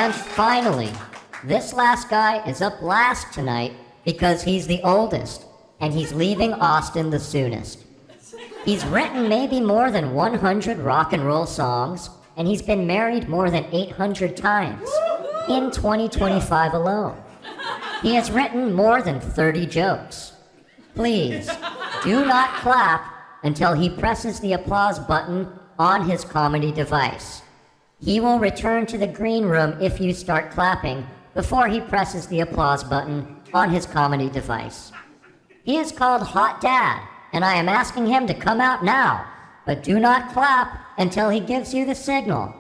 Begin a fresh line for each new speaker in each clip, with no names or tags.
And finally, this last guy is up last tonight because he's the oldest, and he's leaving Austin the soonest. He's written maybe more than 100 rock and roll songs, and he's been married more than 800 times in 2025 alone. He has written more than 30 jokes. Please, do not clap until he presses the applause button on his comedy device. He will return to the green room if you start clapping before he presses the applause button on his comedy device. He is called Hot Dad, and I am asking him to come out now, but do not clap until he gives you the signal.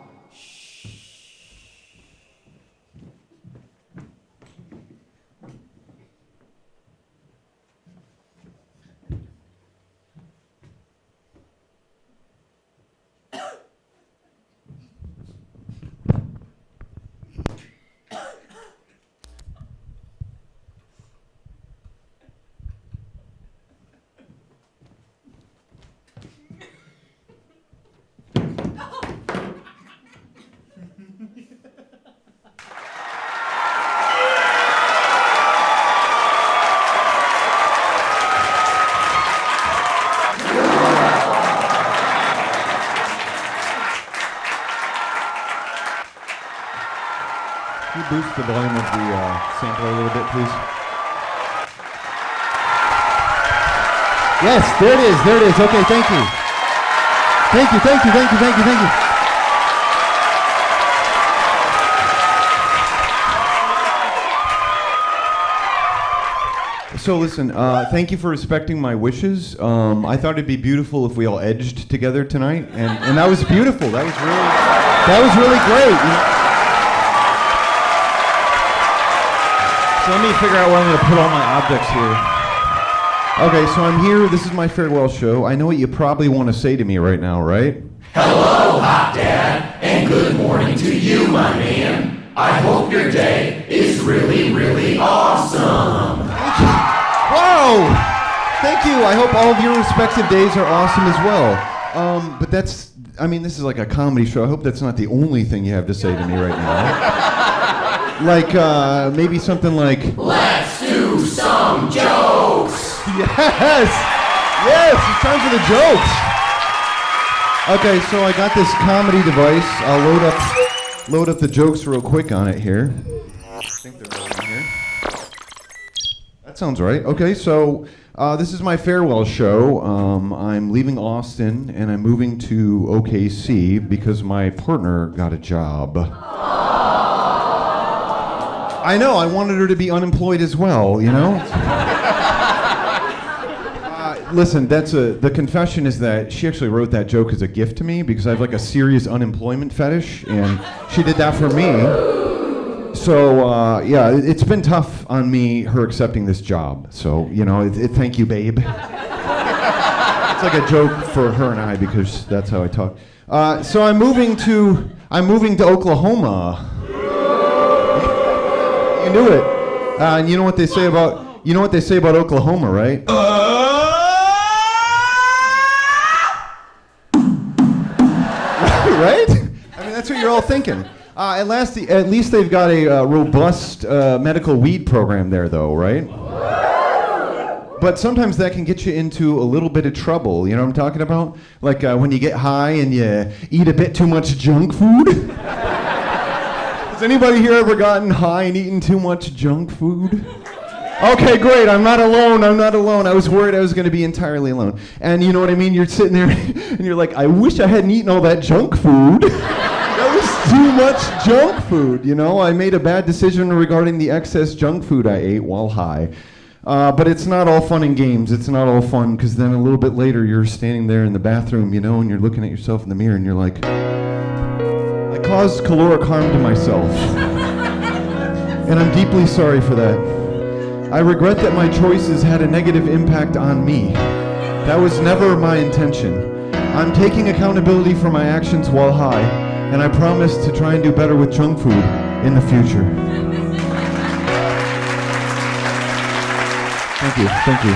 Can you boost the volume of the sampler a little bit, please? Yes, there it is, there it is. Okay, thank you. Thank you, thank you, thank you, thank you, thank you. So listen, thank you for respecting my wishes. I thought it'd be beautiful if we all edged together tonight, and that was beautiful. That was really great. You know? So let me figure out where I'm going to put all my objects here. Okay, so I'm here. This is my farewell show. I know what you probably want to say to me right now, right?
Hello, Hot Dad, and good morning to you, my man. I hope your day is really, really awesome.
Whoa! Thank you. I hope all of your respective days are awesome as well. But this is like a comedy show. I hope that's not the only thing you have to say to me right now. Like, maybe something like,
let's do some jokes!
Yes! Yes, it's time for the jokes! Okay, so I got this comedy device. I'll load up the jokes real quick on it here. I think they're loading here. That sounds right. Okay, so this is my farewell show. I'm leaving Austin and I'm moving to OKC because my partner got a job. I know, I wanted her to be unemployed as well, you know? Listen, the confession is that she actually wrote that joke as a gift to me because I have like a serious unemployment fetish, and she did that for me. So, yeah, it's been tough on me, her accepting this job. So, you know, thank you, babe. It's like a joke for her and I because that's how I talk. So I'm moving to Oklahoma. You knew it. And you know what they say about Oklahoma, right? Right? I mean, that's what you're all thinking. At least they've got a robust medical weed program there, though, right? But sometimes that can get you into a little bit of trouble. You know what I'm talking about? Like when you get high and you eat a bit too much junk food. Has anybody here ever gotten high and eaten too much junk food? Okay, great. I'm not alone. I was worried I was going to be entirely alone. And you know what I mean? You're sitting there and you're like, I wish I hadn't eaten all that junk food. That was too much junk food, you know? I made a bad decision regarding the excess junk food I ate while high. But it's not all fun and games. It's not all fun because then a little bit later you're standing there in the bathroom, you know, and you're looking at yourself in the mirror and you're like, I caused caloric harm to myself. And I'm deeply sorry for that. I regret that my choices had a negative impact on me. That was never my intention. I'm taking accountability for my actions while high, and I promise to try and do better with junk food in the future. Thank you.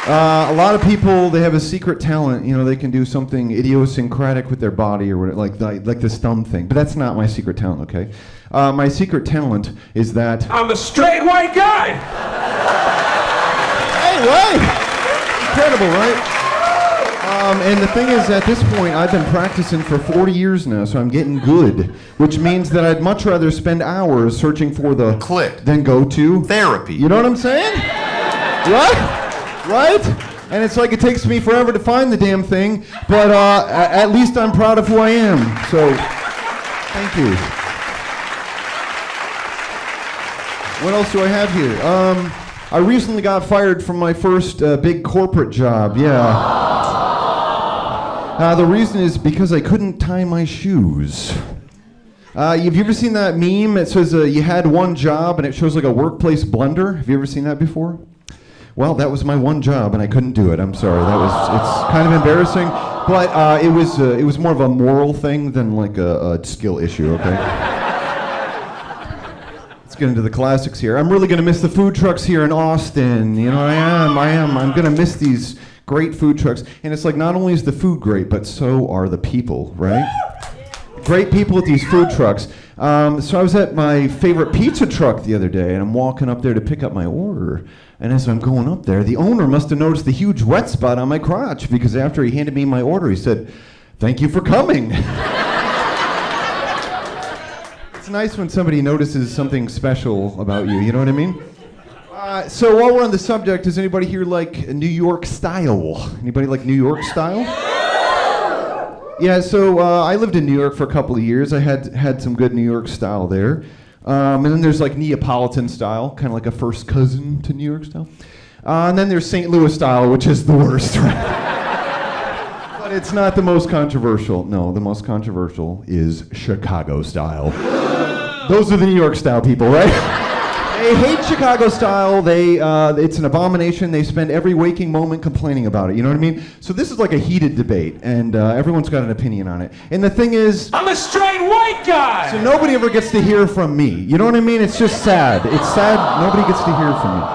A lot of people, they have a secret talent. You know, they can do something idiosyncratic with their body or whatever, like this thumb thing. But that's not my secret talent, okay? My secret talent is that...
I'm a straight white guy!
Hey, right? Incredible, right? And the thing is, at this point, I've been practicing for 40 years now, so I'm getting good. Which means that I'd much rather spend hours searching for the...
Click.
Than go to...
Therapy.
You know what I'm saying? Right? Right? And it's like it takes me forever to find the damn thing, but at least I'm proud of who I am. So, thank you. What else do I have here? I recently got fired from my first big corporate job. Yeah. The reason is because I couldn't tie my shoes. Have you ever seen that meme? It says you had one job and it shows like a workplace blunder. Have you ever seen that before? Well, that was my one job, and I couldn't do it. I'm sorry. It's kind of embarrassing, but it was more of a moral thing than like a skill issue. Okay. Let's get into the classics here. I'm really gonna miss the food trucks here in Austin. You know, I am. I'm gonna miss these great food trucks, and it's like not only is the food great, but so are the people, right? Great people at these food trucks. So I was at my favorite pizza truck the other day, and I'm walking up there to pick up my order. And as I'm going up there, the owner must have noticed the huge wet spot on my crotch, because after he handed me my order, he said, "Thank you for coming." It's nice when somebody notices something special about you, you know what I mean? So while we're on the subject, does anybody here like New York style? Anybody like New York style? Yeah, so I lived in New York for a couple of years. I had some good New York style there. And then there's like Neapolitan style, kind of like a first cousin to New York style. And then there's St. Louis style, which is the worst, right? But it's not the most controversial. No, the most controversial is Chicago style. Those are the New York style people, right? They hate Chicago style. It's an abomination. They spend every waking moment complaining about it. You know what I mean? So this is like a heated debate, and everyone's got an opinion on it. And the thing is,
I'm a straight white guy!
so nobody ever gets to hear from me. You know what I mean? It's just sad. It's sad nobody gets to hear from me.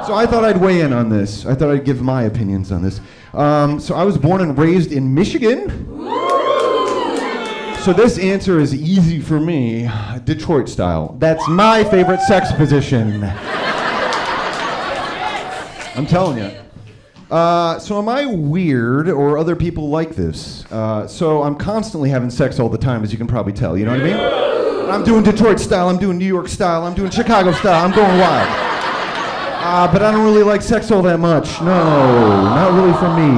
So I thought I'd weigh in on this. I thought I'd give my opinions on this. So I was born and raised in Michigan. So this answer is easy for me. Detroit style. That's my favorite sex position. I'm telling you. So am I weird, or other people like this? So I'm constantly having sex all the time, as you can probably tell. You know what I mean? I'm doing Detroit style. I'm doing New York style. I'm doing Chicago style. I'm going wild. But I don't really like sex all that much. No, not really for me.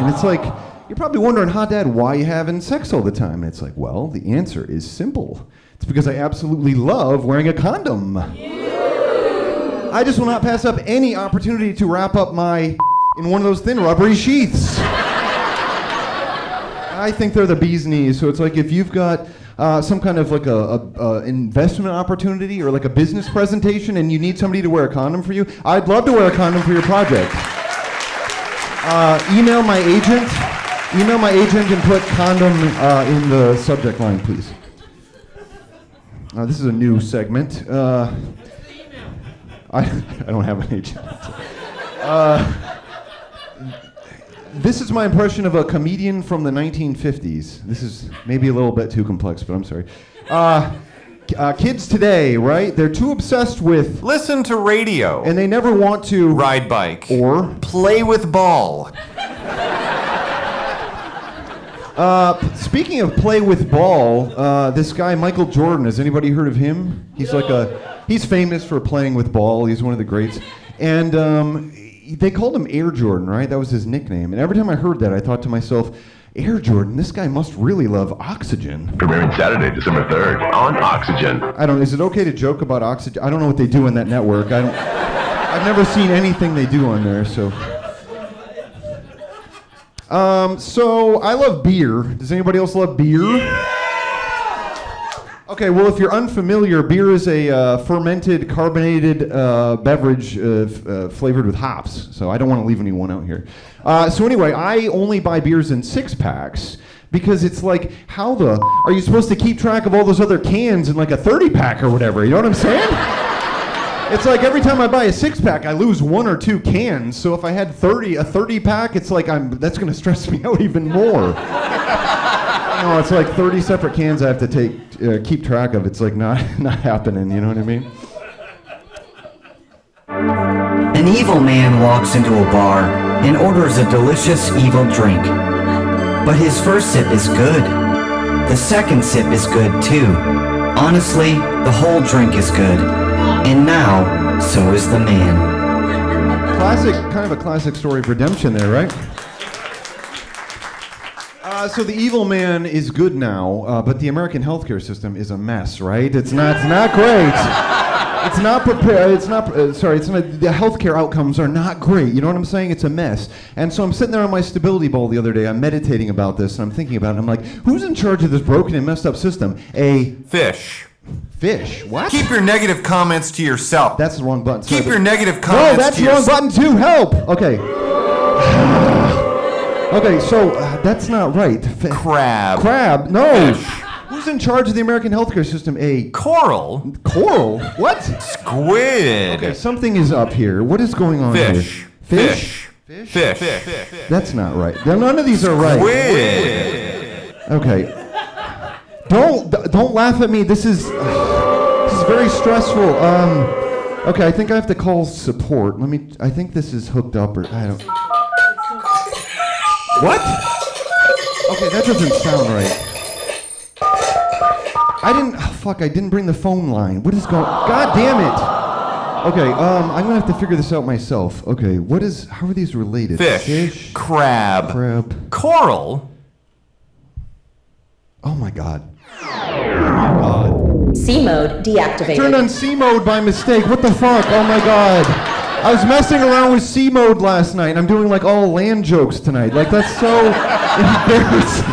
And it's like, you're probably wondering, Dad, why are you having sex all the time? And it's like, well, the answer is simple. It's because I absolutely love wearing a condom. I just will not pass up any opportunity to wrap up my in one of those thin rubbery sheaths. I think they're the bee's knees. So it's like if you've got some kind of like a investment opportunity or like a business presentation and you need somebody to wear a condom for you, I'd love to wear a condom for your project. Email my agent and put condom in the subject line, please. This is a new segment. I don't have an agent. This is my impression of a comedian from the 1950s. This is maybe a little bit too complex, but I'm sorry. Kids today, right? They're too obsessed with...
Listen to radio.
And they never want to...
Ride bike.
Or...
Play with ball.
Speaking of play with ball, this guy, Michael Jordan, has anybody heard of him? He's famous for playing with ball. He's one of the greats. And they called him Air Jordan, right? That was his nickname. And every time I heard that, I thought to myself, Air Jordan, this guy must really love Oxygen.
Premiering Saturday, December 3rd on Oxygen.
Is it okay to joke about Oxygen? I don't know what they do on that network. I've never seen anything they do on there, so. So I love beer. Does anybody else love beer? Yeah! Okay, well, if you're unfamiliar, beer is a fermented, carbonated beverage flavored with hops. So I don't want to leave anyone out here. So anyway, I only buy beers in 6-packs because it's like, how the are you supposed to keep track of all those other cans in like a 30-pack or whatever? You know what I'm saying? It's like every time I buy a 6-pack, I lose 1 or 2 cans. So if I had a 30-pack, it's like that's going to stress me out even more. It's like 30 separate cans I have to keep track of. It's like not happening. You know what I mean?
An evil man walks into a bar and orders a delicious evil drink. But his first sip is good. The second sip is good too. Honestly, the whole drink is good. And now, so is the man.
Kind of a classic story of redemption there, right? So the evil man is good now, but the American healthcare system is a mess, right? It's not great. It's not prepared. The healthcare outcomes are not great. You know what I'm saying? It's a mess. And so I'm sitting there on my stability ball the other day. I'm meditating about this, and I'm thinking about it. I'm like, who's in charge of this broken and messed up system?
Fish.
Fish? What?
Keep your negative comments to yourself.
That's the wrong button.
Keep
Sorry,
your negative
No,
comments
that's
to
the wrong
yourself.
button too. Help. Okay. Okay, so that's not right.
Crab.
Crab? No.
Fish.
Who's in charge of the American healthcare system? A
Coral.
coral? What?
Squid.
Okay, something is up here. What is going on
Fish.
here?
Fish. Fish.
That's not right. None of these are right.
Squid.
Okay. Don't laugh at me. This is very stressful. Okay, I think I have to call support. I think this is hooked up or I don't. What? Okay, that doesn't sound right. I didn't bring the phone line. What is going? God damn it. Okay, I'm gonna have to figure this out myself. Okay, how are these related?
Fish. Crab. Coral.
Oh my God.
C mode deactivated.
Turned on C mode by mistake. What the fuck? Oh my God. I was messing around with C mode last night. I'm doing like all land jokes tonight. Like that's so embarrassing.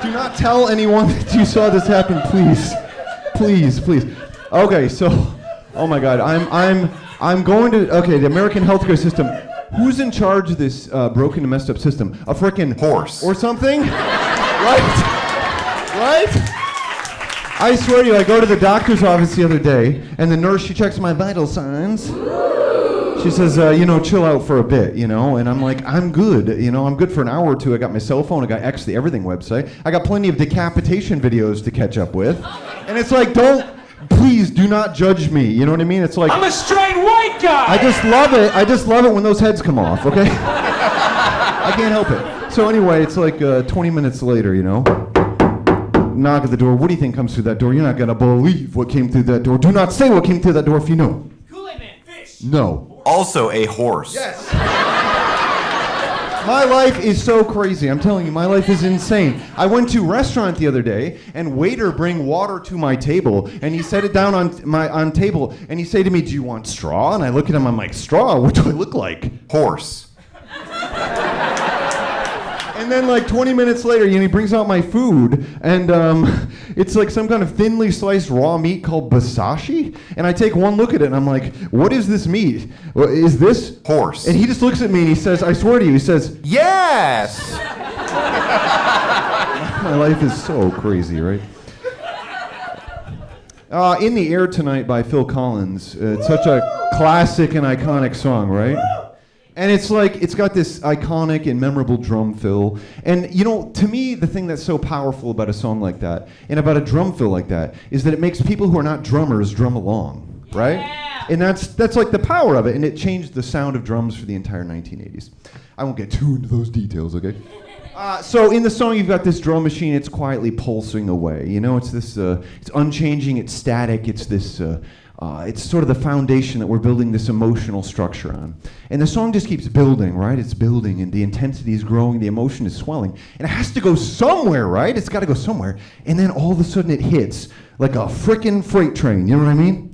Do not tell anyone that you saw this happen, please. Please. Okay, so, oh my God, I'm going to, the American healthcare system. Who's in charge of this broken and messed up system? A frickin'
horse
or something? Right? I swear to you, I go to the doctor's office the other day, and the nurse, she checks my vital signs. She says, chill out for a bit, and I'm like, I'm good, I'm good for an hour or two. I got my cell phone, I got X the Everything website. I got plenty of decapitation videos to catch up with. And it's like, please do not judge me, you know what I mean? It's like,
I'm a straight white guy!
I just love it when those heads come off, okay? I can't help it. So anyway, it's like 20 minutes later, knock at the door. What do you think comes through that door? You're not gonna believe what came through that door. Do not say what came through that door if you know.
Kool-Aid Man, fish!
No.
Also a horse.
Yes. My life is so crazy. I'm telling you, my life is insane. I went to a restaurant the other day, and waiter bring water to my table, and he set it down on table, and he say to me, "Do you want straw?" And I look at him, I'm like, "Straw? What do I look like?"
Horse.
And then like 20 minutes later, he brings out my food, and it's like some kind of thinly sliced raw meat called basashi. And I take one look at it, and I'm like, what is this meat? Is this?
Horse.
And he just looks at me, and he says, I swear to you, he says,
yes!
My life is so crazy, right? In the Air Tonight by Phil Collins. It's such a classic and iconic song, right? And it's like, it's got this iconic and memorable drum fill. And to me, the thing that's so powerful about a song like that, and about a drum fill like that, is that it makes people who are not drummers drum along, right? Yeah. And that's like the power of it, and it changed the sound of drums for the entire 1980s. I won't get too into those details, okay? So in the song, you've got this drum machine, it's quietly pulsing away. It's this, it's unchanging, it's static, it's this, it's sort of the foundation that we're building this emotional structure on. And the song just keeps building, right? It's building, and the intensity is growing, the emotion is swelling. And it has to go somewhere, right? It's got to go somewhere. And then all of a sudden it hits like a frickin' freight train, you know what I mean?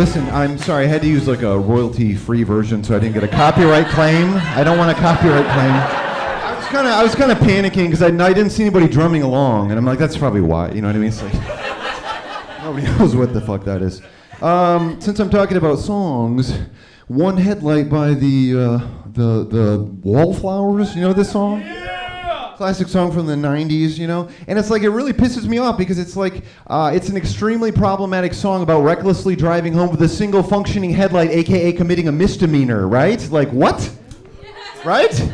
listen, I'm sorry, I had to use like a royalty-free version so I didn't get a copyright claim. I don't want a copyright claim. I was kind of panicking because I didn't see anybody drumming along, and I'm like, that's probably why. You know what I mean? It's like nobody knows what the fuck that is. Since I'm talking about songs, One Headlight by the Wallflowers. You know this song? Classic song from the 90s, you know? And it's like, it really pisses me off because it's like, it's an extremely problematic song about recklessly driving home with a single functioning headlight, aka committing a misdemeanor, right? Like, what? Right?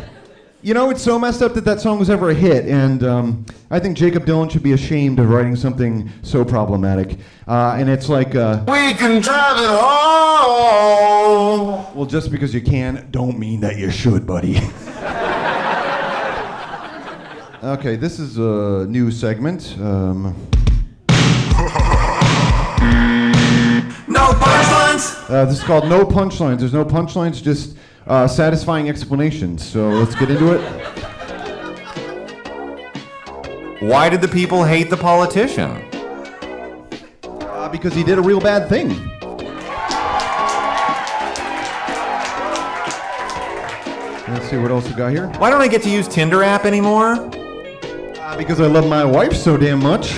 You know, it's so messed up that song was ever a hit, and I think Jacob Dylan should be ashamed of writing something so problematic. And it's like,
We can drive it home.
well, just because you can, don't mean that you should, buddy. Okay, this is a new segment.
No punchlines.
This is called No Punchlines. There's no punchlines, just satisfying explanations. So let's get into it.
Why did the people hate the politician?
Because he did a real bad thing. Let's see what else we got here.
Why don't I get to use Tinder app anymore?
Because I love my wife so damn much.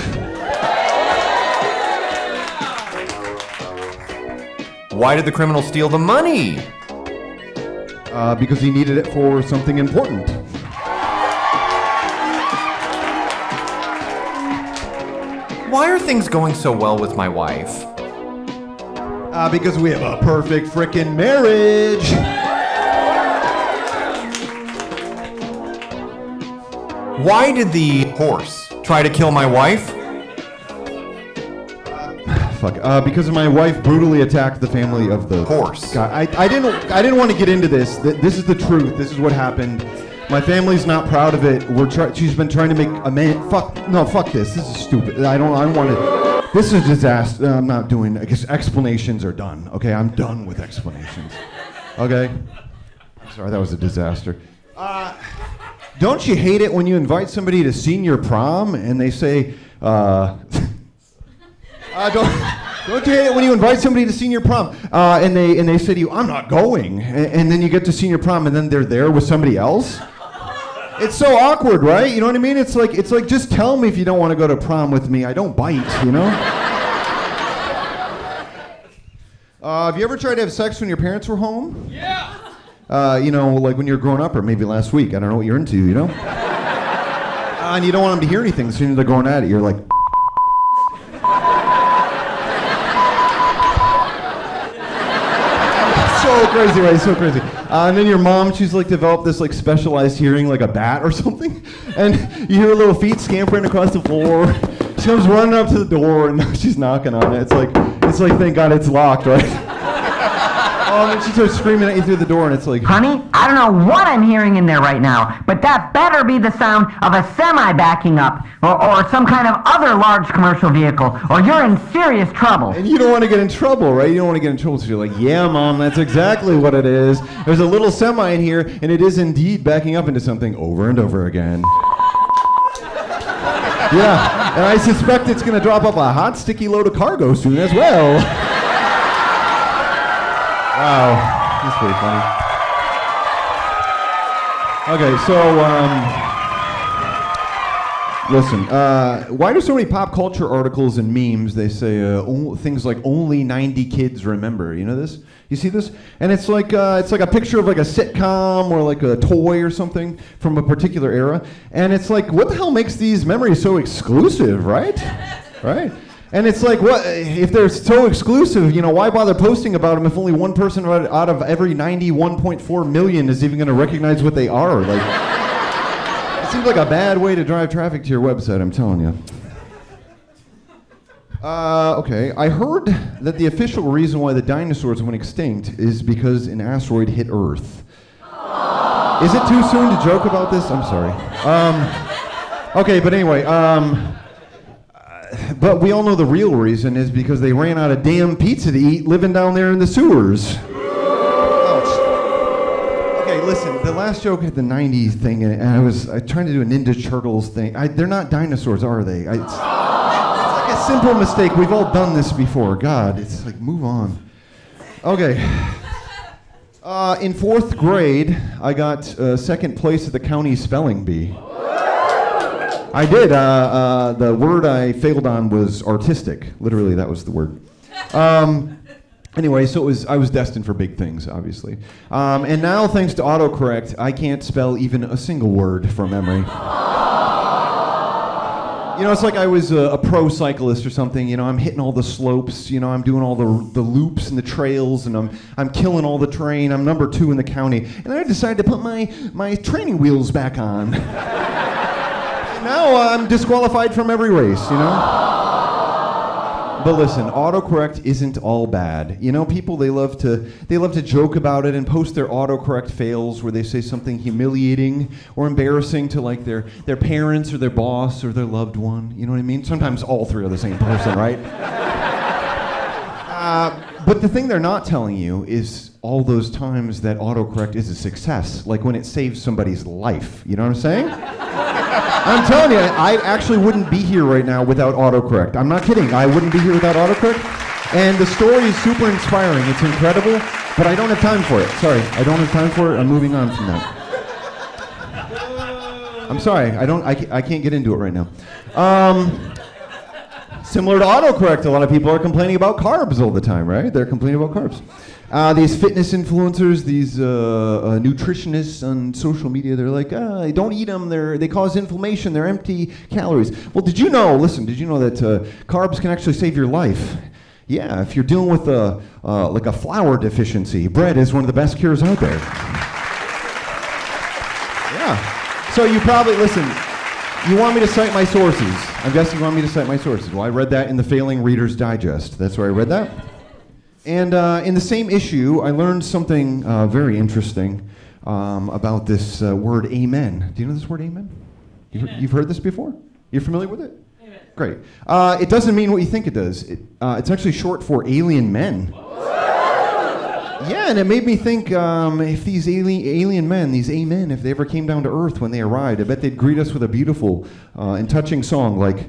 Why did the criminal steal the money?
Because he needed it for something important.
Why are things going so well with my wife?
Because we have a perfect frickin' marriage.
Why did the horse try to kill my wife?
Fuck. Because my wife brutally attacked the family of the
Horse.
God, I didn't want to get into this. This is the truth. This is what happened. My family's not proud of it. She's been trying to make a man. Fuck this. This is stupid. I don't want to. This is a disaster. I'm not doing. I guess explanations are done. Okay, I'm done with explanations. Okay. Sorry, that was a disaster. Don't you hate it when you invite somebody to senior prom and they say, don't you hate it when you invite somebody to senior prom and they say to you, I'm not going, and then you get to senior prom and then they're there with somebody else? It's so awkward, right? You know what I mean? It's like just tell me if you don't want to go to prom with me. I don't bite, you know? Have you ever tried to have sex when your parents were home?
Yeah.
You know, like when you're growing up, or maybe last week. I don't know what you're into, you know? And you don't want them to hear anything as soon as they're going at it. You're like, so crazy, right? So crazy. And then your mom, she's like developed this like specialized hearing, like a bat or something. And you hear her little feet scampering across the floor. She comes running up to the door and she's knocking on it. It's like, thank God it's locked, right? And she starts screaming at you through the door, and it's like,
Honey, I don't know what I'm hearing in there right now, but that better be the sound of a semi backing up, or some kind of other large commercial vehicle, or you're in serious trouble.
and you don't want to get in trouble, right? You don't want to get in trouble, so you're like, yeah, Mom, that's exactly what it is. There's a little semi in here, and it is indeed backing up into something over and over again. Yeah, and I suspect it's going to drop up a hot, sticky load of cargo soon as well. Wow, that's pretty funny. Okay, so, listen, why do so many pop culture articles and memes, they say things like only 90 kids remember? You know this? You see this? And it's like a picture of like a sitcom or like a toy or something from a particular era. And it's like, what the hell makes these memories so exclusive, right? Right? And it's like, what if they're so exclusive? You know, why bother posting about them if only one person out of every 91.4 million is even going to recognize what they are? Like, it seems like a bad way to drive traffic to your website. I'm telling you. Okay, I heard that the official reason why the dinosaurs went extinct is because an asteroid hit Earth. Is it too soon to joke about this? I'm sorry. Okay, but anyway. But we all know the real reason is because they ran out of damn pizza to eat living down there in the sewers. Okay, listen, the last joke had the 90s thing in it, and I was trying to do a Ninja Turtles thing. They're not dinosaurs, are they? It's like a simple mistake. We've all done this before. God, it's like, move on. Okay. In 4th grade, I got second place at the county spelling bee. I did. The word I failed on was artistic. Literally, that was the word. Anyway, so I was destined for big things, obviously. And now, thanks to autocorrect, I can't spell even a single word from memory. You know, it's like I was a pro cyclist or something. You know, I'm hitting all the slopes. You know, I'm doing all the loops and the trails, and I'm killing all the terrain. I'm number 2 in the county, and then I decided to put my training wheels back on. And now I'm disqualified from every race. You know. But listen, autocorrect isn't all bad. You know, people they love to joke about it and post their autocorrect fails where they say something humiliating or embarrassing to like their parents or their boss or their loved one. You know what I mean? Sometimes all three are the same person, right? But the thing they're not telling you is all those times that autocorrect is a success, like when it saves somebody's life. You know what I'm saying? I'm telling you, I actually wouldn't be here right now without autocorrect. I'm not kidding. I wouldn't be here without autocorrect. And the story is super inspiring. It's incredible, but I don't have time for it. Sorry, I don't have time for it. I'm moving on from that. I'm sorry. I can't get into it right now. Similar to autocorrect, a lot of people are complaining about carbs all the time, right? They're complaining about carbs. These fitness influencers, these nutritionists on social media, they're like, don't eat them, they cause inflammation, they're empty calories. Well, did you know that carbs can actually save your life? Yeah, if you're dealing with like a flour deficiency, bread is one of the best cures out there. Yeah. So you probably, listen, you want me to cite my sources. I'm guessing you want me to cite my sources. Well, I read that in the Failing Reader's Digest. That's where I read that. And in the same issue, I learned something very interesting about this word amen. Do you know this word amen? You've heard this before? You're familiar with it? Amen. Great. It doesn't mean what you think it does. It's actually short for alien men. Yeah, and it made me think if these alien men, these amen, if they ever came down to Earth when they arrived, I bet they'd greet us with a beautiful and touching song like...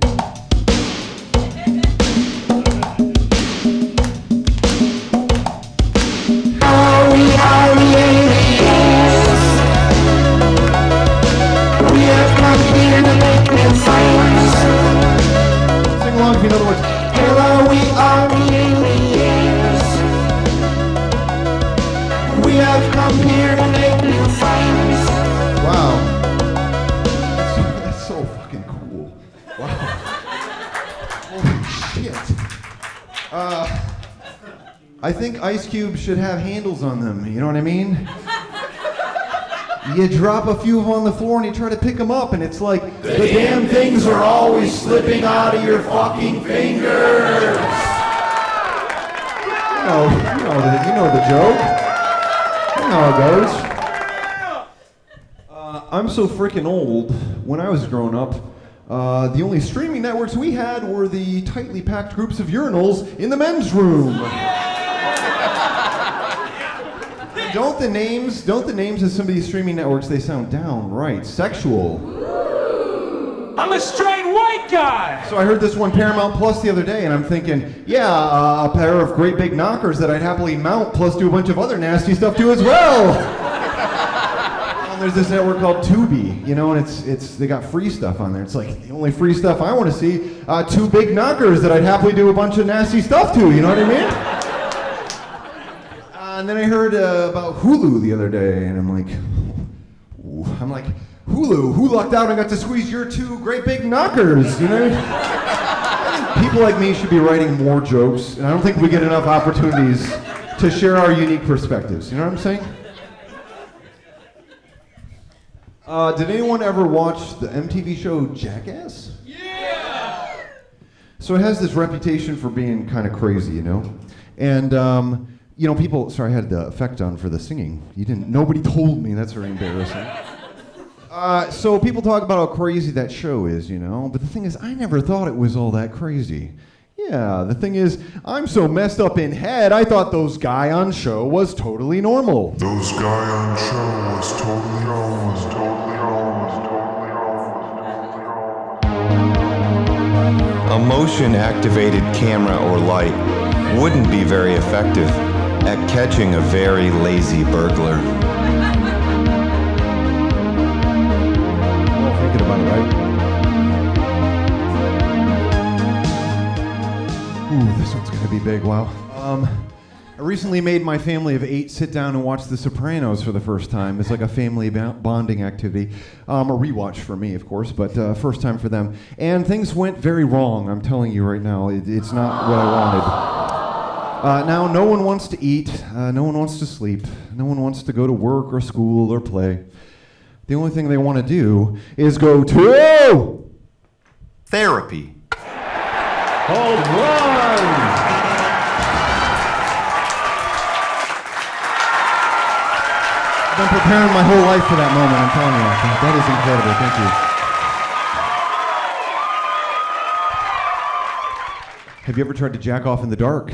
Sing along if you know the words. Hello, we are the aliens. We have come here to make new friends. Wow. That's so fucking cool. Wow. Holy shit. I think ice cubes should have handles on them, you know what I mean? You drop a few of them on the floor and you try to pick them up and it's like, the damn things are always slipping out of your fucking fingers. You know the joke. You know how it goes. I'm so freaking old. When I was growing up, the only streaming networks we had were the tightly packed groups of urinals in the men's room. Don't the names of some of these streaming networks, they sound downright sexual.
I'm a straight white guy!
So I heard this one Paramount Plus the other day, and I'm thinking, yeah, a pair of great big knockers that I'd happily mount, plus do a bunch of other nasty stuff to as well. And there's this network called Tubi, you know, and it's they got free stuff on there. It's like the only free stuff I want to see, 2 big knockers that I'd happily do a bunch of nasty stuff to, you know what I mean? And then I heard about Hulu the other day, and I'm like, Hulu, who lucked out and got to squeeze your 2 great big knockers, you know? I think people like me should be writing more jokes, and I don't think we get enough opportunities to share our unique perspectives, you know what I'm saying? Did anyone ever watch the MTV show Jackass? Yeah! So it has this reputation for being kind of crazy, you know? And, you know, people, sorry, I had the effect on for the singing. Nobody told me, that's very embarrassing. So people talk about how crazy that show is, you know, but the thing is, I never thought it was all that crazy. Yeah, the thing is, I'm so messed up in head, I thought those guy on show was totally normal.
Those guy on show was totally normal.
A motion-activated camera or light wouldn't be very effective. at catching a very lazy burglar.
We're all thinking about it, right? Ooh, this one's gonna be big. Wow. I recently made my family of 8 sit down and watch The Sopranos for the first time. It's like a family bonding activity. A rewatch for me, of course, but first time for them. And things went very wrong, I'm telling you right now. It's not what I wanted. Now, no one wants to eat. No one wants to sleep. No one wants to go to work or school or play. The only thing they want to do is go to
Therapy.
Hold on! I've been preparing my whole life for that moment, I'm telling you. That is incredible, thank you. Have you ever tried to jack off in the dark?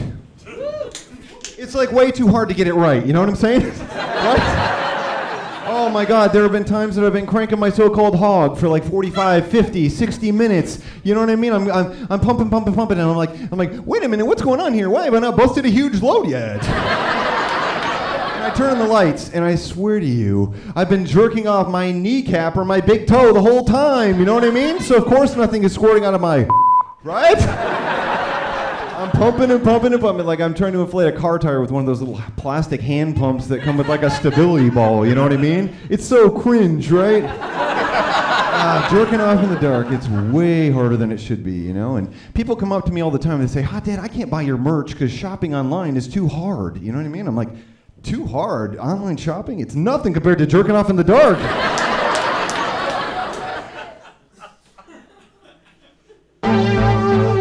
It's like way too hard to get it right, you know what I'm saying? Right? Oh my God, there have been times that I've been cranking my so-called hog for like 45, 50, 60 minutes. You know what I mean? I'm pumping, and I'm like, wait a minute, what's going on here? Why have I not busted a huge load yet? I turn on the lights, and I swear to you, I've been jerking off my kneecap or my big toe the whole time, you know what I mean? So of course nothing is squirting out of my, right? I'm pumping, like I'm trying to inflate a car tire with one of those little plastic hand pumps that come with like a stability ball, you know what I mean? It's so cringe, right? Jerking off in the dark, it's way harder than it should be, you know? And people come up to me all the time and they say, Dad, I can't buy your merch because shopping online is too hard, you know what I mean? I'm like, too hard? Online shopping? It's nothing compared to jerking off in the dark.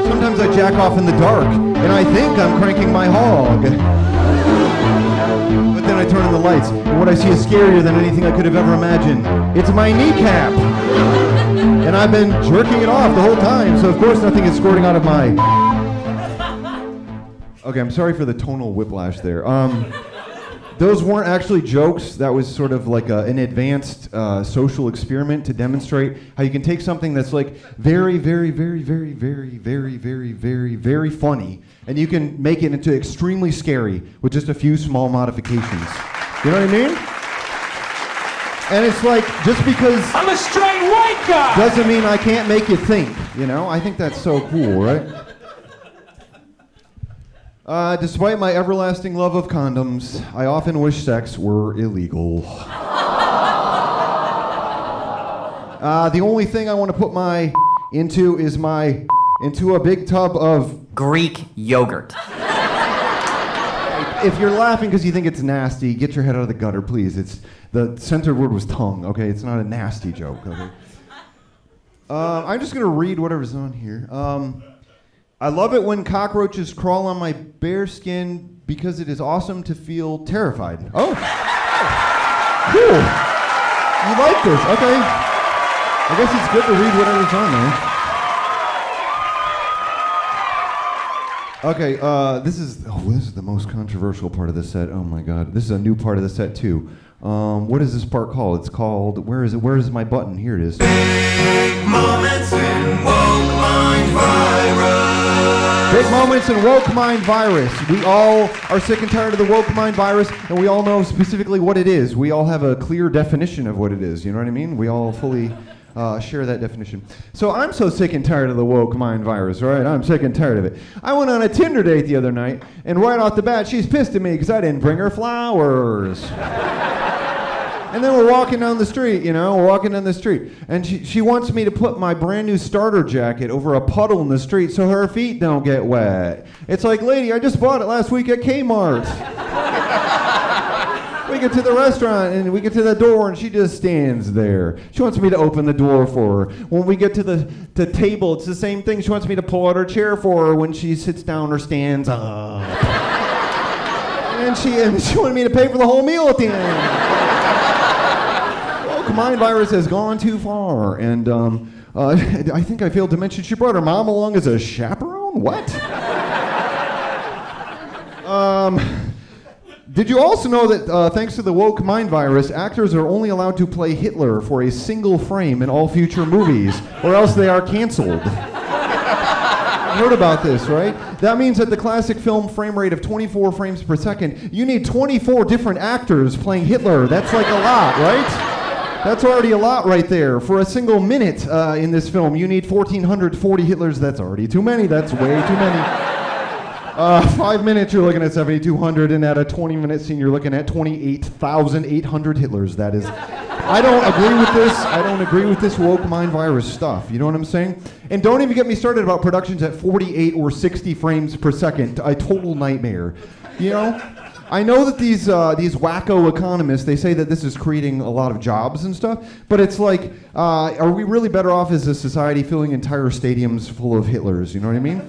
Sometimes I jack off in the dark, and I think I'm cranking my hog. But then I turn on the lights, and what I see is scarier than anything I could have ever imagined. It's my kneecap. And I've been jerking it off the whole time, so of course nothing is squirting out of my... Okay, I'm sorry for the tonal whiplash there. Those weren't actually jokes. That was sort of like an advanced social experiment to demonstrate how you can take something that's like very, very, very, very, very, very, very, very, very funny, and you can make it into extremely scary with just a few small modifications. You know what I mean? And it's like, just because
I'm a straight white guy
doesn't mean I can't make you think, you know? I think that's so cool, right? Despite my everlasting love of condoms, I often wish sex were illegal. The only thing I want to put my into is into a big tub of
Greek yogurt.
If you're laughing because you think it's nasty, get your head out of the gutter, please. The censored word was tongue, okay? It's not a nasty joke, okay? I'm just going to read whatever's on here. I love it when cockroaches crawl on my bare skin because it is awesome to feel terrified. Oh. Cool. You like this, okay. I guess it's good to read whatever's on there. Okay, this is the most controversial part of the set. Oh my God, this is a new part of the set too. What is this part called? It's called, where is it? Where is my button? Here it is.
Moments in Woke Mind Virus.
Big moments in Woke Mind Virus. We all are sick and tired of the Woke Mind Virus, and we all know specifically what it is. We all have a clear definition of what it is, you know what I mean? We all fully share that definition. So I'm so sick and tired of the Woke Mind Virus, right? I'm sick and tired of it. I went on a Tinder date the other night, and right off the bat, she's pissed at me because I didn't bring her flowers. And then we're walking down the street, and she wants me to put my brand new starter jacket over a puddle in the street so her feet don't get wet. It's like, lady, I just bought it last week at Kmart. We get to the restaurant, and we get to the door, and she just stands there. She wants me to open the door for her. When we get to the table, it's the same thing. She wants me to pull out her chair for her when she sits down or stands up. And she wanted me to pay for the whole meal at the end. Mind Virus has gone too far, and I think I failed to mention she brought her mom along as a chaperone? What? Did you also know that thanks to the Woke Mind Virus, actors are only allowed to play Hitler for a single frame in all future movies, or else they are canceled? heard about this, right? That means at the classic film frame rate of 24 frames per second, you need 24 different actors playing Hitler. That's like a lot, right? That's already a lot right there. For a single minute in this film, you need 1,440 Hitlers. That's already too many. That's way too many. 5 minutes, you're looking at 7,200, and at a 20-minute scene, you're looking at 28,800 Hitlers. That is... I don't agree with this. I don't agree with this woke mind virus stuff. You know what I'm saying? And don't even get me started about productions at 48 or 60 frames per second. A total nightmare. You know? I know that these wacko economists, they say that this is creating a lot of jobs and stuff, but it's like, are we really better off as a society filling entire stadiums full of Hitlers? You know what I mean?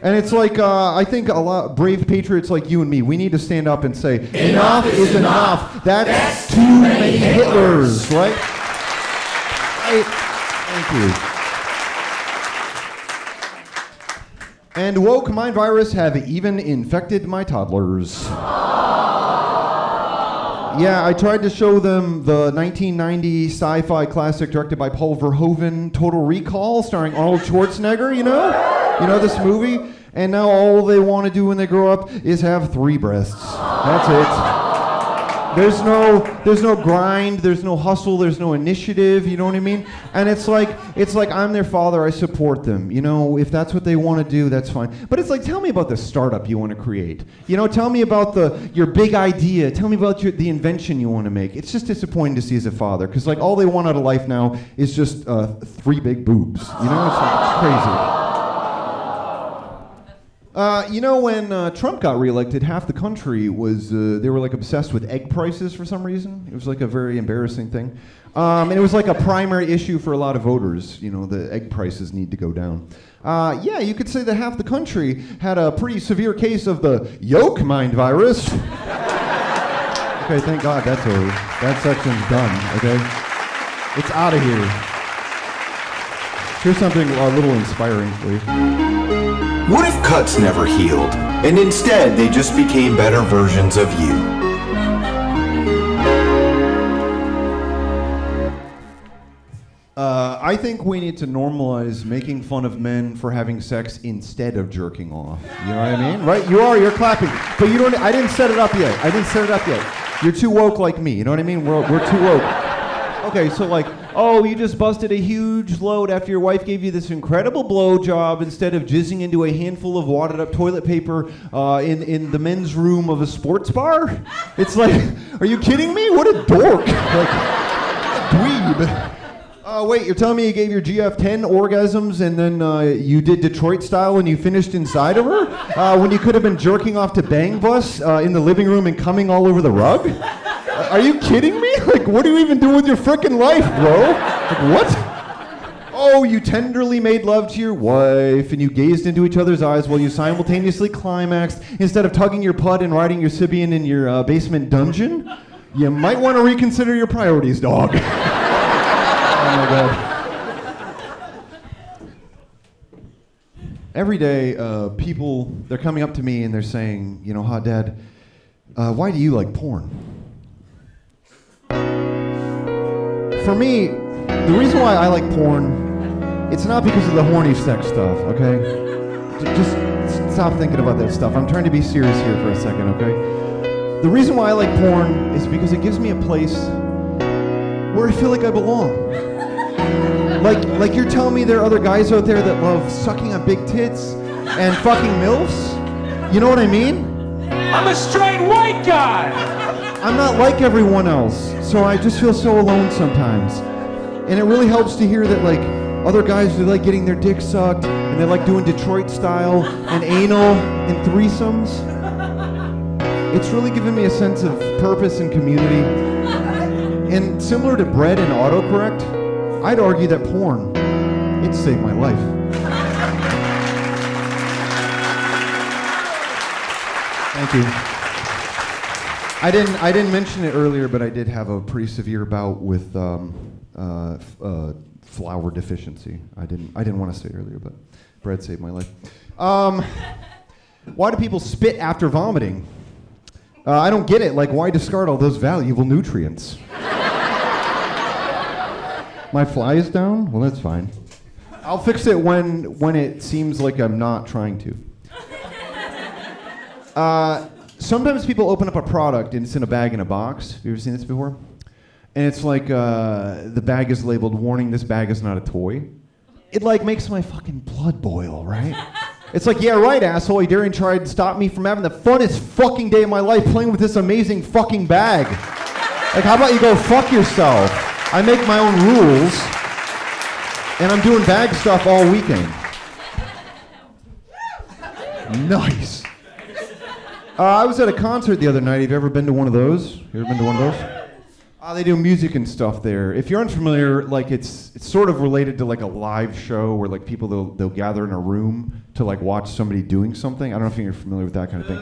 And it's like, I think a lot brave patriots like you and me, we need to stand up and say, enough is enough. That's too many Hitlers, right? Thank you. And woke mind virus have even infected my toddlers. Yeah, I tried to show them the 1990 sci-fi classic directed by Paul Verhoeven, Total Recall, starring Arnold Schwarzenegger, you know? You know this movie? And now all they want to do when they grow up is have 3 breasts. That's it. There's no grind, there's no hustle, there's no initiative, you know what I mean? And it's like I'm their father, I support them. You know, if that's what they want to do, that's fine. But it's like, tell me about the startup you want to create. You know, tell me about your big idea. Tell me about the invention you want to make. It's just disappointing to see as a father, because like all they want out of life now is just 3 big boobs. You know, it's crazy. You know, when Trump got reelected, half the country was, they were like obsessed with egg prices for some reason. It was like a very embarrassing thing. And it was like a primary issue for a lot of voters. You know, the egg prices need to go down. Yeah, you could say that half the country had a pretty severe case of the yoke mind virus. Okay, thank God that's over. That section's done, okay? It's out of here. Here's something a little inspiring for you.
What if cuts never healed, and instead they just became better versions of you?
I think we need to normalize making fun of men for having sex instead of jerking off. You know what I mean? Right? You're clapping. But you don't, I didn't set it up yet. You're too woke like me. You know what I mean? We're too woke. Okay, so like, oh, you just busted a huge load after your wife gave you this incredible blowjob instead of jizzing into a handful of wadded up toilet paper in the men's room of a sports bar? It's like, are you kidding me? What a dork. Like, dweeb. Wait, you're telling me you gave your GF 10 orgasms and then you did Detroit style and you finished inside of her? When you could have been jerking off to Bang Bus in the living room and coming all over the rug? Are you kidding me? Like, what do you even do with your frickin' life, bro? Like, what? Oh, you tenderly made love to your wife and you gazed into each other's eyes while you simultaneously climaxed instead of tugging your pud and riding your Sibian in your basement dungeon? You might want to reconsider your priorities, dog. Oh my God. Every day, people, they're coming up to me and they're saying, you know, "Hot Dad, why do you like porn?" For me, the reason why I like porn, it's not because of the horny sex stuff, okay? Just stop thinking about that stuff. I'm trying to be serious here for a second, okay? The reason why I like porn is because it gives me a place where I feel like I belong. Like you're telling me there are other guys out there that love sucking on big tits and fucking MILFs? You know what I mean?
I'm a straight white guy!
I'm not like everyone else, so I just feel so alone sometimes. And it really helps to hear that, like, other guys, they like getting their dick sucked, and they like doing Detroit style, and anal, and threesomes. It's really given me a sense of purpose and community. And similar to bread and autocorrect, I'd argue that porn, it saved my life. Thank you. I didn't mention it earlier, but I did have a pretty severe bout with flour deficiency. I didn't want to say it earlier, but bread saved my life. Why do people spit after vomiting? I don't get it. Like, why discard all those valuable nutrients? My fly is down? Well, that's fine. I'll fix it when it seems like I'm not trying to. Sometimes people open up a product and it's in a bag in a box. Have you ever seen this before? And it's like the bag is labeled, warning, this bag is not a toy. It like makes my fucking blood boil, right? It's like, yeah, right, asshole. You daring tried to stop me from having the funnest fucking day of my life playing with this amazing fucking bag. Like, how about you go fuck yourself? I make my own rules, and I'm doing bag stuff all weekend. Nice. I was at a concert the other night. Have you ever been to one of those? You ever been to one of those? They do music and stuff there. If you're unfamiliar, like it's sort of related to like a live show where like people they'll gather in a room to like watch somebody doing something. I don't know if you're familiar with that kind of thing.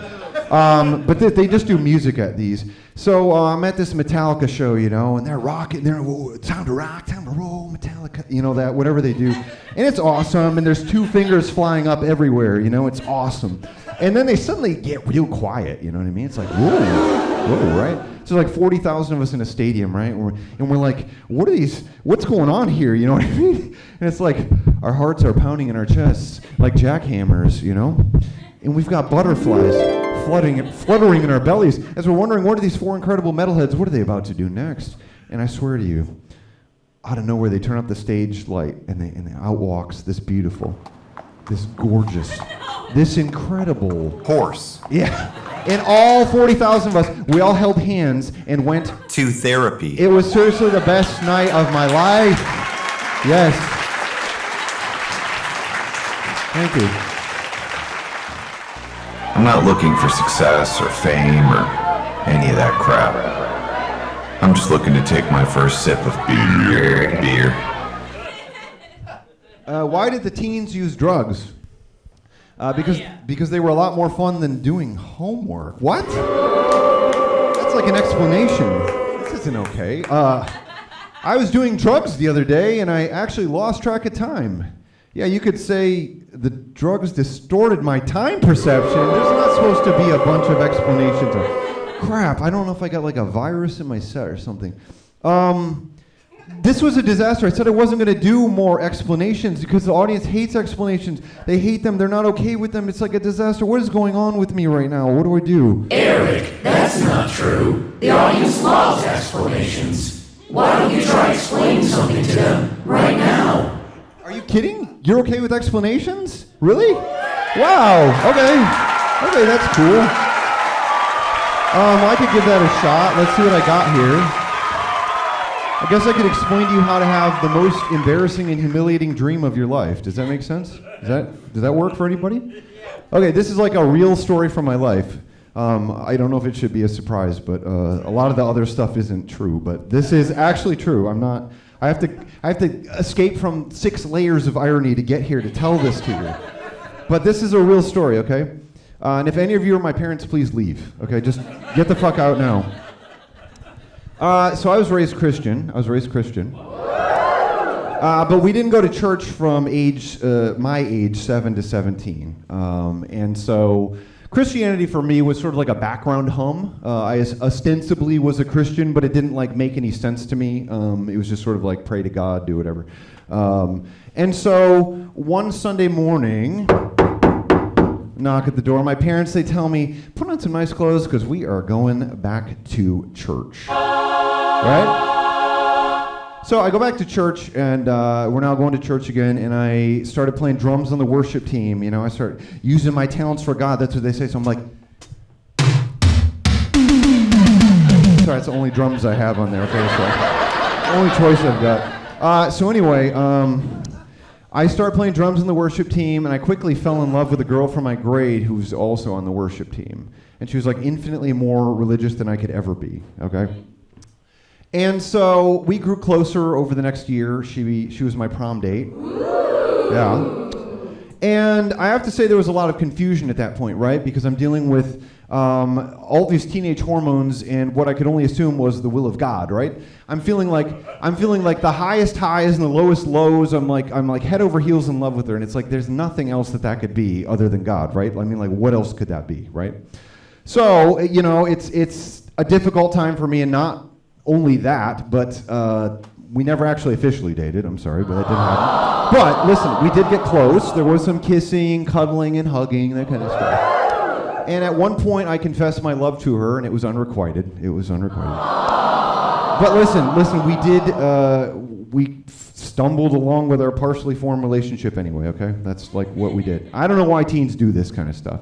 But they just do music at these. So I'm at this Metallica show, you know, and they're rocking. They're time to rock, time to roll, Metallica, you know, that whatever they do, and it's awesome. And there's two fingers flying up everywhere, you know, it's awesome. And then they suddenly get real quiet, you know what I mean? It's like whoa, right? So like 40,000 of us in a stadium, right? And we're like, what's going on here? You know what I mean? And it's like, our hearts are pounding in our chests like jackhammers, you know? And we've got butterflies fluttering in our bellies as we're wondering, what are these four incredible metalheads, what are they about to do next? And I swear to you, out of nowhere, they turn up the stage light and out walks this beautiful, this gorgeous, this incredible
Horse.
Yeah. And all 40,000 of us, we all held hands and went
To therapy.
It was seriously the best night of my life. Yes. Thank you.
I'm not looking for success or fame or any of that crap. I'm just looking to take my first sip of beer.
Why did the teens use drugs? Because they were a lot more fun than doing homework. What? That's like an explanation. This isn't okay. I was doing drugs the other day and I actually lost track of time. Yeah, you could say the drugs distorted my time perception. There's not supposed to be a bunch of explanations. Crap, I don't know if I got like a virus in my set or something. This was a disaster. I said I wasn't going to do more explanations because the audience hates explanations. They hate them. They're not okay with them. It's like a disaster. What is going on with me right now? What do I do?
Eric, that's not true. The audience loves explanations. Why don't you try explaining something to them right now?
Are you kidding? You're okay with explanations? Really? Wow. Okay, that's cool. I could give that a shot. Let's see what I got here. I guess I could explain to you how to have the most embarrassing and humiliating dream of your life. Does that make sense? Does that work for anybody? Okay, this is like a real story from my life. I don't know if it should be a surprise, but a lot of the other stuff isn't true. But this is actually true. I have to escape from 6 layers of irony to get here to tell this to you. But this is a real story, okay? And if any of you are my parents, please leave. Okay, just get the fuck out now. So I was raised Christian. But we didn't go to church from my age, 7 to 17. And so Christianity for me was sort of like a background hum. I ostensibly was a Christian, but it didn't like make any sense to me. It was just sort of like pray to God, do whatever. And so one Sunday morning, knock at the door. My parents, they tell me, put on some nice clothes because we are going back to church. Right? So I go back to church, and we're now going to church again, and I started playing drums on the worship team. You know, I started using my talents for God. That's what they say. So I'm like, sorry, it's the only drums I have on there. Okay, so only choice I've got. So anyway, I started playing drums in the worship team, and I quickly fell in love with a girl from my grade who's also on the worship team. And she was like infinitely more religious than I could ever be, okay? And so we grew closer over the next year. She was my prom date. Yeah. And I have to say there was a lot of confusion at that point, right? Because I'm dealing with all these teenage hormones and what I could only assume was the will of God, right? I'm feeling like the highest highs and the lowest lows. I'm like head over heels in love with her, and it's like there's nothing else that could be other than God, right? I mean, like what else could that be, right? So, you know, it's a difficult time for me, and not only that, but we never actually officially dated. I'm sorry, but that didn't happen. But listen, we did get close. There was some kissing, cuddling, and hugging, that kind of stuff. And at one point, I confessed my love to her, and it was unrequited. It was unrequited. But listen, we stumbled along with our partially formed relationship anyway, okay? That's like what we did. I don't know why teens do this kind of stuff.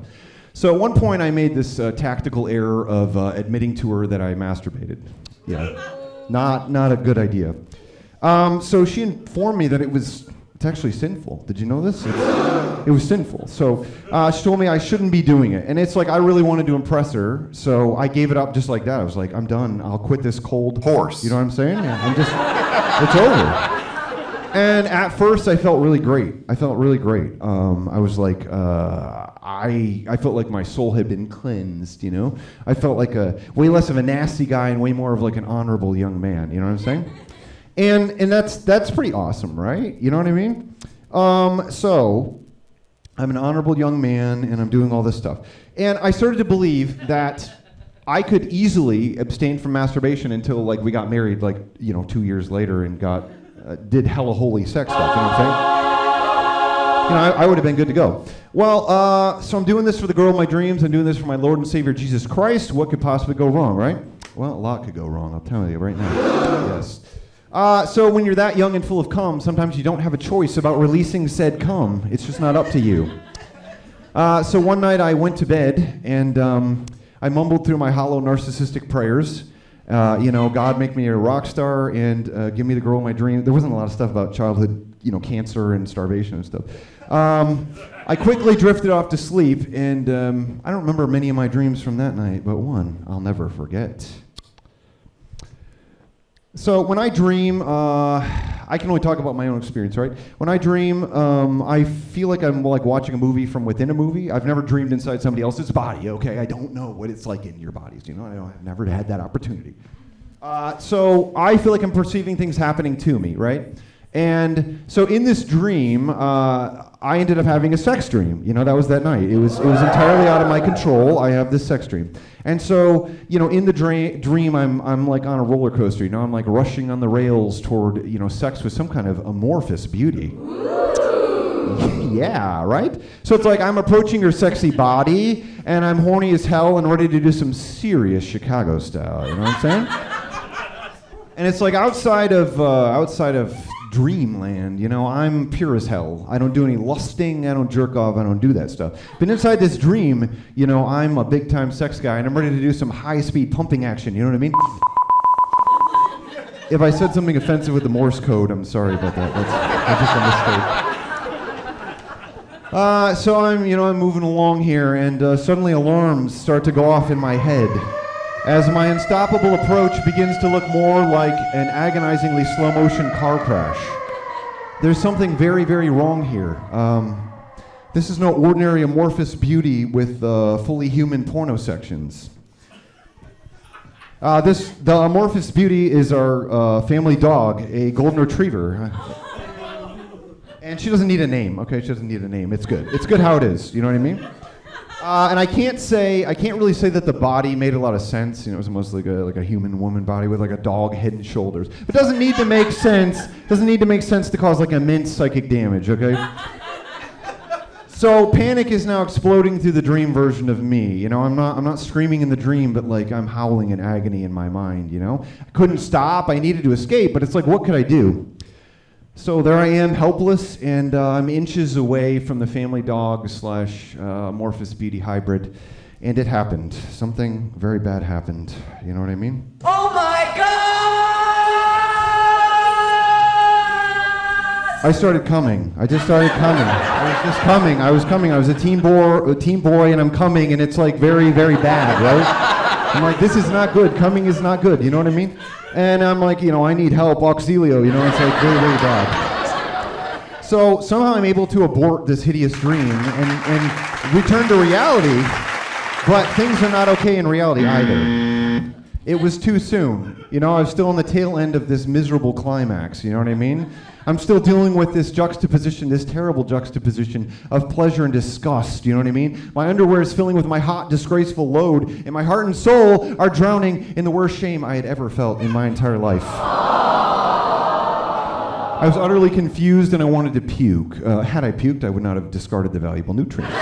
So at one point, I made this tactical error of admitting to her that I masturbated. Yeah, not a good idea. So she informed me that it's actually sinful. Did you know this? It was sinful. So she told me I shouldn't be doing it. And it's like I really wanted to impress her, so I gave it up just like that. I was like, I'm done. I'll quit this cold horse. You know what I'm saying? Yeah, it's over. And at first, I felt really great. I was like, I felt like my soul had been cleansed, you know? I felt like way less of a nasty guy and way more of like an honorable young man, you know what I'm saying? And that's pretty awesome, right? You know what I mean? So I'm an honorable young man and I'm doing all this stuff. And I started to believe that I could easily abstain from masturbation until like we got married 2 years later and did hella holy sex stuff, you know what I'm saying? I would have been good to go. Well, so I'm doing this for the girl of my dreams. I'm doing this for my Lord and Savior, Jesus Christ. What could possibly go wrong, right? Well, a lot could go wrong, I'll tell you right now. Yes. So when you're that young and full of cum, sometimes you don't have a choice about releasing said cum. It's just not up to you. So one night I went to bed and I mumbled through my hollow narcissistic prayers. God make me a rock star and give me the girl of my dream. There wasn't a lot of stuff about childhood, cancer and starvation and stuff. I quickly drifted off to sleep, and I don't remember many of my dreams from that night, but one I'll never forget. So when I dream, I can only talk about my own experience, right? When I dream, I feel like I'm like watching a movie from within a movie. I've never dreamed inside somebody else's body, okay? I don't know what it's like in your bodies, I've never had that opportunity. So I feel like I'm perceiving things happening to me, right? And so in this dream, I ended up having a sex dream. That was that night. It was entirely out of my control. I have this sex dream. And so, in the dream, I'm like on a roller coaster. I'm like rushing on the rails toward, sex with some kind of amorphous beauty. Yeah, right? So it's like I'm approaching her sexy body, and I'm horny as hell and ready to do some serious Chicago style. You know what I'm saying? And it's like outside of dreamland, I'm pure as hell. I don't do any lusting, I don't jerk off, I don't do that stuff. But inside this dream, I'm a big time sex guy and I'm ready to do some high speed pumping action, you know what I mean? If I said something offensive with the Morse code, I'm sorry about that. That's just a mistake. So I'm moving along here and suddenly alarms start to go off in my head as my unstoppable approach begins to look more like an agonizingly slow motion car crash. There's something very, very wrong here. This is no ordinary amorphous beauty with fully human porno sections. The amorphous beauty is our family dog, a golden retriever. And she doesn't need a name, okay? She doesn't need a name. It's good. It's good how it is, you know what I mean? And I can't really say that the body made a lot of sense. It was mostly like a human woman body with like a dog head and shoulders. It doesn't need to make sense. Doesn't need to make sense to cause like immense psychic damage, okay? So panic is now exploding through the dream version of me. I'm not screaming in the dream, but like I'm howling in agony in my mind, I couldn't stop. I needed to escape, but it's like, what could I do? So there I am, helpless, and I'm inches away from the family dog / amorphous beauty hybrid, and it happened. Something very bad happened. You know what I mean?
Oh my God!
I started coming. I just started coming. I was just coming. I was coming. I was a teen boy, and I'm coming, and it's like very, very bad, right? I'm like, this is not good. Coming is not good. You know what I mean? And I'm like, I need help, auxilio, it's like very, very bad. So somehow I'm able to abort this hideous dream and return to reality, but things are not okay in reality either. It was too soon. I was still on the tail end of this miserable climax, you know what I mean? I'm still dealing with this juxtaposition, this terrible juxtaposition of pleasure and disgust, you know what I mean? My underwear is filling with my hot, disgraceful load, and my heart and soul are drowning in the worst shame I had ever felt in my entire life. I was utterly confused and I wanted to puke. Had I puked, I would not have discarded the valuable nutrients.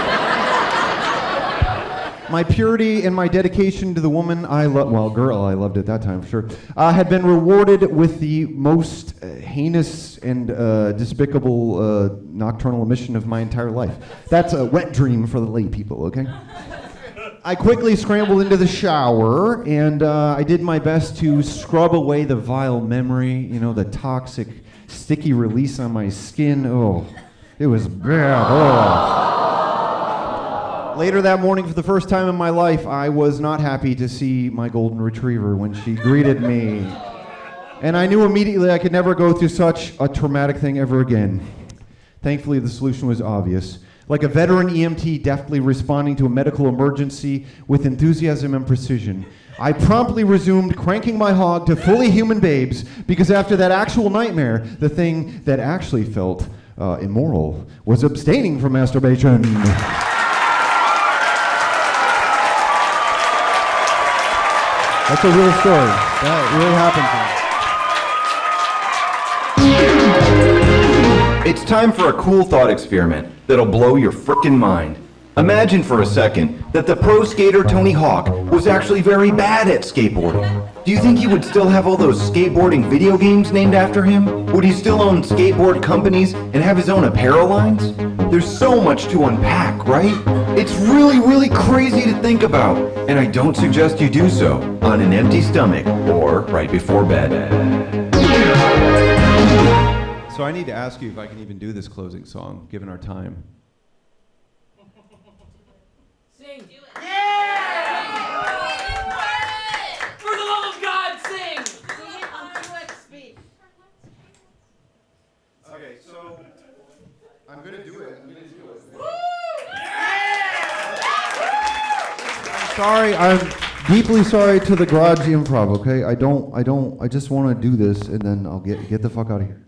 My purity and my dedication to the woman I love, well, girl I loved at that time, for sure, had been rewarded with the most heinous and despicable nocturnal emission of my entire life. That's a wet dream for the lay people, okay? I quickly scrambled into the shower, and I did my best to scrub away the vile memory, you know, the toxic, sticky release on my skin. Oh, it was bad. Oh. Later that morning, for the first time in my life, I was not happy to see my golden retriever when she greeted me. And I knew immediately I could never go through such a traumatic thing ever again. Thankfully, the solution was obvious. Like a veteran EMT deftly responding to a medical emergency with enthusiasm and precision, I promptly resumed cranking my hog to fully human babes, because after that actual nightmare, the thing that actually felt immoral was abstaining from masturbation. That's a real story. That really happened to me.
It's time for a cool thought experiment that'll blow your frickin' mind. Imagine for a second that the pro skater Tony Hawk was actually very bad at skateboarding. Do you think he would still have all those skateboarding video games named after him? Would he still own skateboard companies and have his own apparel lines? There's so much to unpack, right? It's really, really crazy to think about, and I don't suggest you do so on an empty stomach or right before bed.
So I need to ask you if I can even do this closing song, given our time.
Sing. Do it. Yeah! For the love of God, sing! Sing it on 2x speed.
Okay, so I'm gonna do it. I'm sorry. I'm deeply sorry to the Garage Improv. Okay, I just want to do this, and then I'll get the fuck out of here.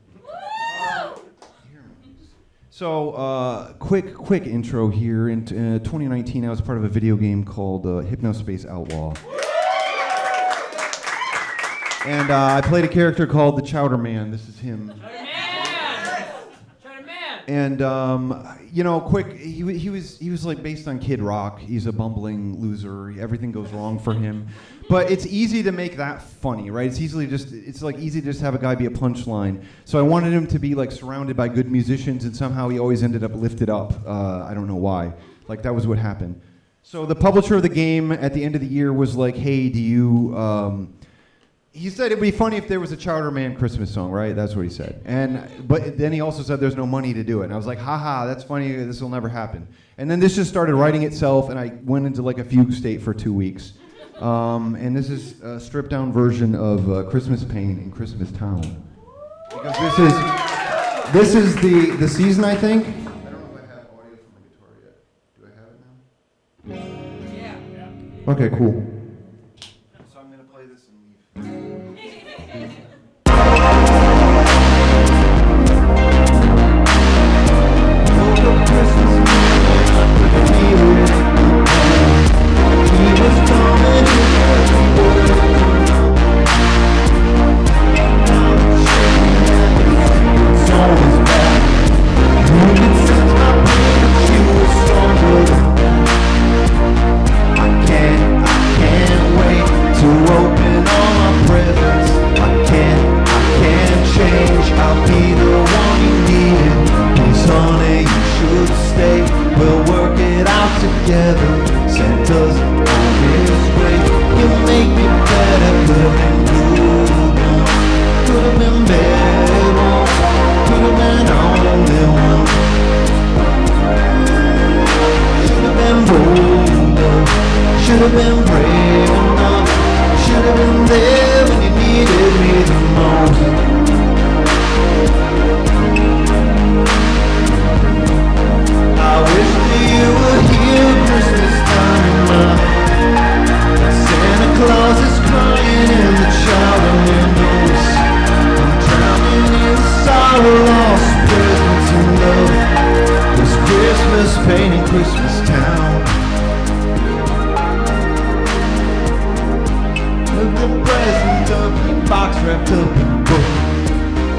So, quick intro here. In 2019, I was part of a video game called Hypnospace Outlaw. And I played a character called the Chowder Man. This is him.
Chowder Man!
And, you know, he was like based on Kid Rock. He's a bumbling loser. Everything goes wrong for him. But it's easy to make that funny, right? It's easy to just have a guy be a punchline. So I wanted him to be like surrounded by good musicians, and somehow he always ended up lifted up. I don't know why. Like that was what happened. So the publisher of the game at the end of the year was like, hey, do you, he said it'd be funny if there was a Chowder Man Christmas song, right? That's what he said. But then he also said there's no money to do it. And I was like, haha, that's funny, this will never happen. And then this just started writing itself, and I went into like a fugue state for 2 weeks. And this is a stripped down version of Christmas Pain in Christmas Town. Because this is the season, I think. I don't know if I have audio from my guitar yet. Do I have it now? Yeah. Okay, cool. So I'm gonna play this and leave.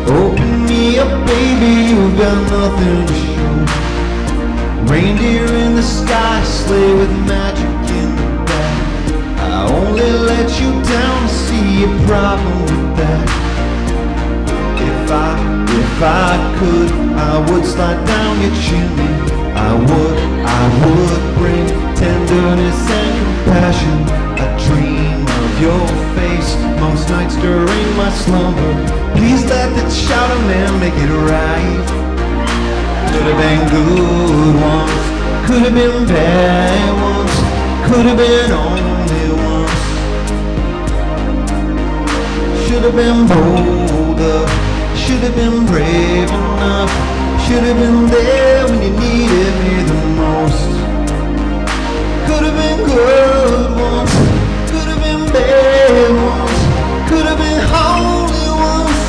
Open me a baby, you've got nothing to show. Reindeer in the sky, sleigh with magic in the back. I only let you down to see a problem with that. If I could, I would slide down your chimney. I would bring tenderness and compassion. I dream of your face most nights during my slumber. Please let the shout of man make it right. Could have been good once, could have been bad once, could have been only once. Should have been bolder, should have been brave enough, should have been there when you needed me the most. Could have been good once, could have been bad once, could have been holy once.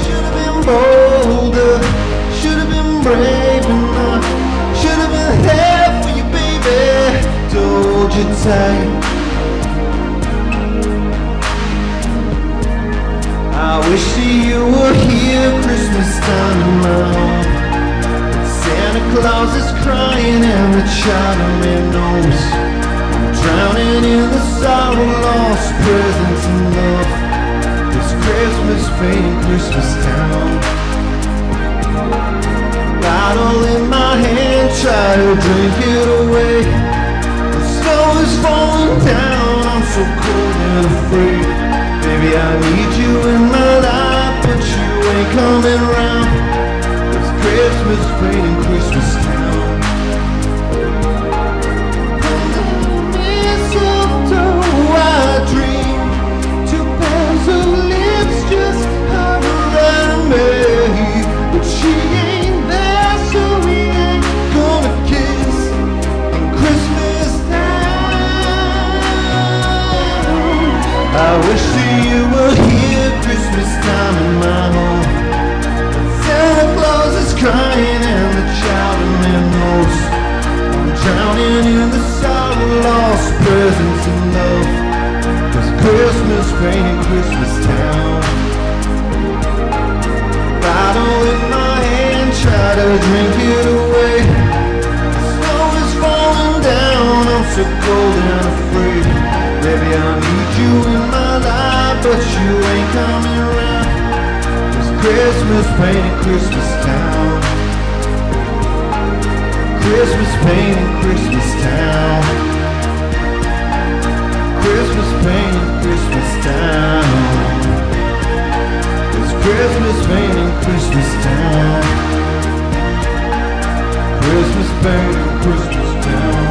Should have been bolder, should have been brave enough, should have been there for you, baby. Told you tight. I wish that you were here Christmas time in my home. Santa Claus is crying and the child man knows. I'm drowning in the sorrow, lost presents and love. This Christmas fading Christmas town. Bottle in my hand, try to drink it away. The snow is falling down, I'm so cold and afraid. Baby, I need you in my life, but you ain't coming round. It's Christmas fading Christmas town. Under the mistletoe I dream, two pairs of lips just hover at me. But she ain't there, so we ain't gonna kiss on Christmas time. I wish you were here Christmas time in my home. Santa Claus is crying and the child in man knows. I'm drowning in the sorrow, lost presents and love. Cause Christmas raining Christmas town. Bottle in my hand, try to drink it away. The snow is falling down, I'm so cold and afraid. Baby, I need you in my life, but you ain't coming around. It's Christmas pain in Christmas town. Christmas pain in Christmas town. Christmas pain in Christmas town. It's Christmas pain in Christmas town. Christmas pain in Christmas town.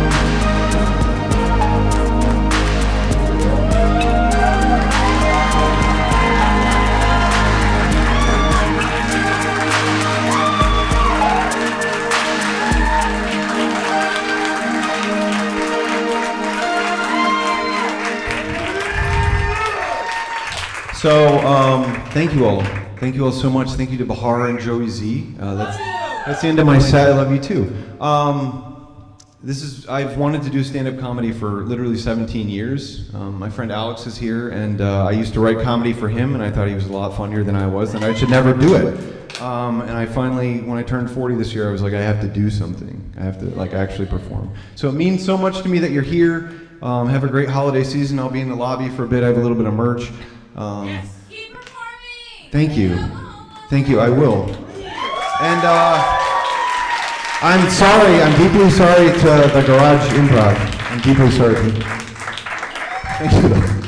So, thank you all. Thank you all so much. Thank you to Bahar and Joey Z. That's the end of my set. I love you too. I've wanted to do stand-up comedy for literally 17 years. My friend Alex is here, and I used to write comedy for him, and I thought he was a lot funnier than I was, and I should never do it. And I finally, when I turned 40 this year, I was like, I have to do something. I have to actually perform. So it means so much to me that you're here. Have a great holiday season. I'll be in the lobby for a bit. I have a little bit of merch.
Yes, keep performing.
Thank you. Thank you, I will. And I'm sorry, I'm deeply sorry to the Garage Improv. I'm deeply sorry. Thank you.